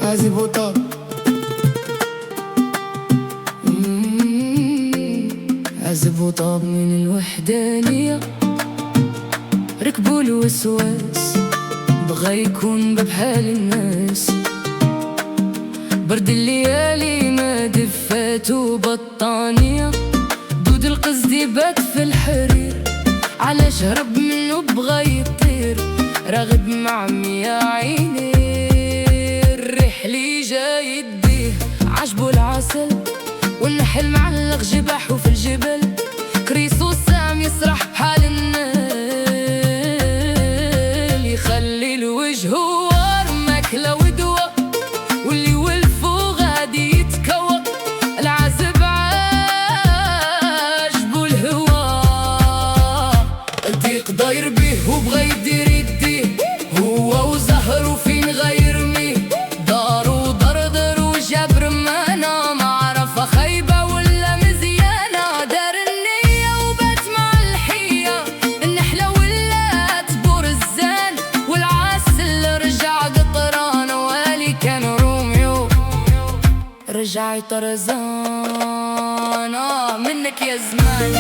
عازب وطاب. عازب وطاب من الوحدانية، ركبوا الوسواس، بغى يكون بحال الناس. برد الليالي ما دفات وبطانية، دود القصدي بات في الحرير، علاش هرب منه بغى يطير، راغب مع يا عيني. الريح لي جاي يديه عجبو العسل، والنحل معلق جباحو في الجبل، كريسو سام يسرح بحال النال، يخلي الوجه وار ماكلة ودوا، واللي ولفو غادي يتكوى. العازب عاجبو الهوا، الضيق داير بيه وبغى يدير يديه، هو وزهرو فين غيرميه، دارو دردر وجاب رمانة، معرفة خايبة ولا مزيانة. دار النية وبات مع الحية، النحلة ولات برزان، والعسل رجع قطران، والي كان روميو رجع طرزان. منك يا زمان.